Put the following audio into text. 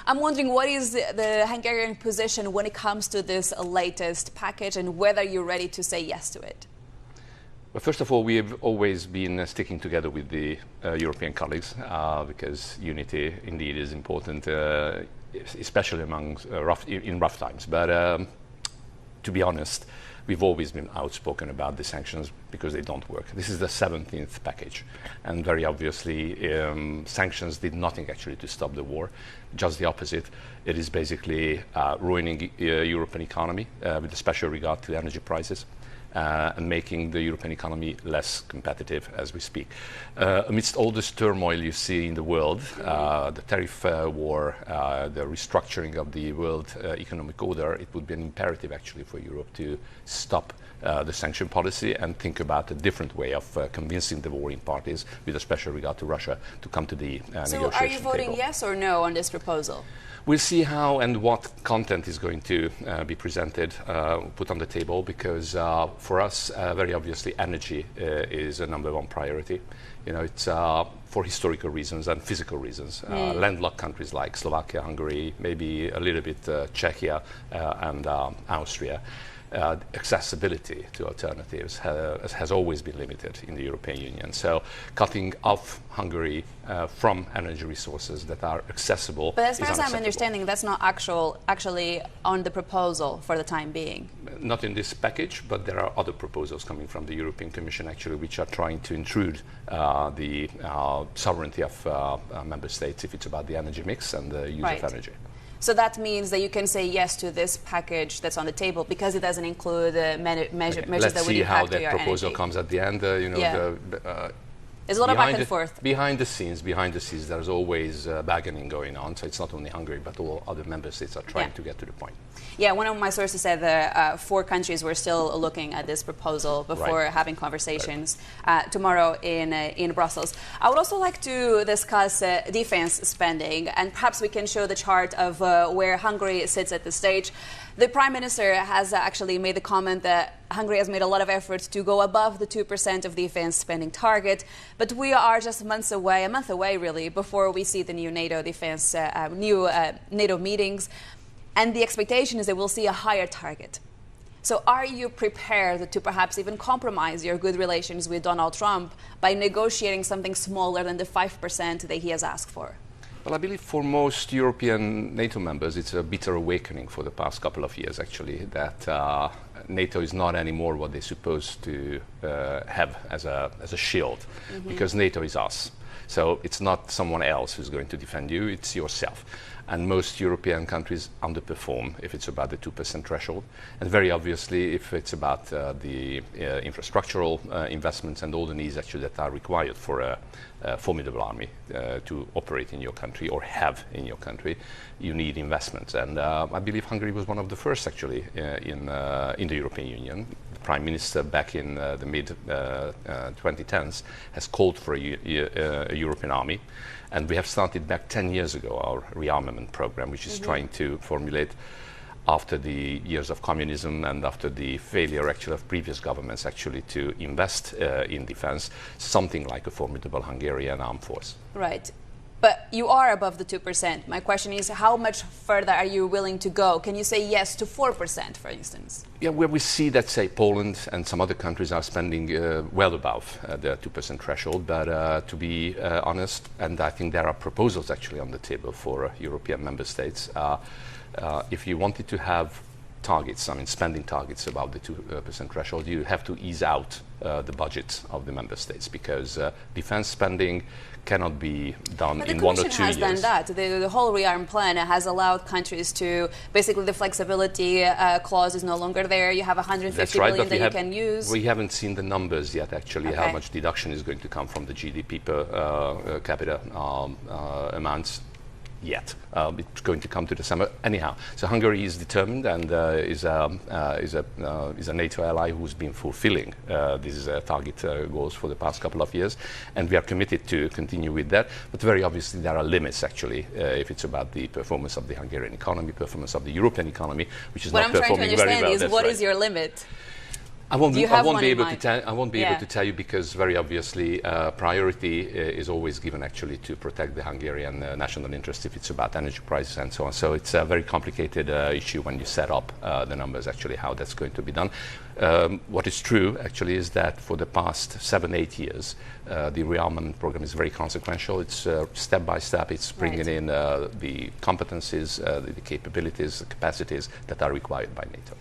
I'm wondering what is the Hungarian position when it comes to this latest package and whether you're ready to say yes to it? Well, first of all, we have always been sticking together with the European colleagues because unity indeed is important, especially in rough times. But to be honest, we've always been outspoken about the sanctions because they don't work. This is the 17th package, and very obviously sanctions did nothing actually to stop the war, just the opposite. It is basically ruining European economy with a special regard to energy prices. And making the European economy less competitive as we speak. Amidst all this turmoil you see in the world, the tariff war, the restructuring of the world economic order, it would be an imperative actually for Europe to stop the sanction policy and think about a different way of convincing the warring parties, with a special regard to Russia, to come to the negotiation table. So are you voting yes or no on this proposal? We'll see how and what content is going to be presented, put on the table, because for us, very obviously, energy is a #1 priority. You know, it's for historical reasons and physical reasons. Landlocked countries like Slovakia, Hungary, maybe a little bit Czechia and Austria. Accessibility to alternatives has always been limited in the European Union. So cutting off Hungary from energy resources that are accessible. But as far as I'm understanding, that's not actually on the proposal for the time being. Not in this package, but there are other proposals coming from the European Commission actually, which are trying to intrude the sovereignty of member states if it's about the energy mix and the use of energy. So that means that you can say yes to this package that's on the table because it doesn't include measures that would impact your energy. Let's see how that proposal comes at the end. There's a lot of back and forth. Behind the scenes, there's always bargaining going on. So it's not only Hungary, but all other member states are trying to get to the point. Yeah, one of my sources said that 4 countries were still looking at this proposal before having conversations tomorrow in Brussels. I would also like to discuss defense spending, and perhaps we can show the chart of where Hungary sits at this stage. The Prime Minister has actually made the comment that Hungary has made a lot of efforts to go above the 2% of defense spending target, but we are just a month away really, before we see the new NATO defense, NATO meetings, and the expectation is that we'll see a higher target. So are you prepared to perhaps even compromise your good relations with Donald Trump by negotiating something smaller than the 5% that he has asked for? Well, I believe for most European NATO members, it's a bitter awakening for the past couple of years, actually, that NATO is not anymore what they're supposed to have as a shield, because NATO is us. So it's not someone else who's going to defend you, it's yourself. And most European countries underperform if it's about the 2% threshold. And very obviously, if it's about the infrastructural investments and all the needs actually that are required for a formidable army to operate in your country or have in your country, you need investments. And I believe Hungary was one of the first actually in the European Union. The Prime Minister back in the mid-2010s has called for a European army. And we have started back 10 years ago our rearmament program, which is trying to formulate, after the years of communism and after the failure actually of previous governments actually to invest in defense, something like a formidable Hungarian armed force. Right. But you are above the 2%. My question is, how much further are you willing to go? Can you say yes to 4%, for instance? Yeah, where we see that, say, Poland and some other countries are spending well above the 2% threshold. But to be honest, and I think there are proposals actually on the table for European member states, if you wanted to have targets, I mean spending targets above the 2% threshold, you have to ease out the budget of the member states, because defense spending cannot be done in 1 or 2 years. The Commission has done that. The whole rearm plan has allowed countries to, basically the flexibility clause is no longer there. You have 150 billion that you can use. We haven't seen the numbers yet actually, how much deduction is going to come from the GDP per capita amounts yet. It's going to come to the summer anyhow. So Hungary is determined and is a NATO ally who's been fulfilling these target goals for the past couple of years, and we are committed to continue with that. But very obviously there are limits actually if it's about the performance of the Hungarian economy, performance of the European economy, which is not performing very well. What I'm trying to understand is what is your limit? I won't be able Yeah. to tell you because very obviously priority is always given actually to protect the Hungarian national interest if it's about energy prices and so on. So it's a very complicated issue when you set up the numbers actually how that's going to be done. What is true actually is that for the past 7-8 years the rearmament program is very consequential. It's step by step. It's bringing in the competencies, the capabilities, the capacities that are required by NATO.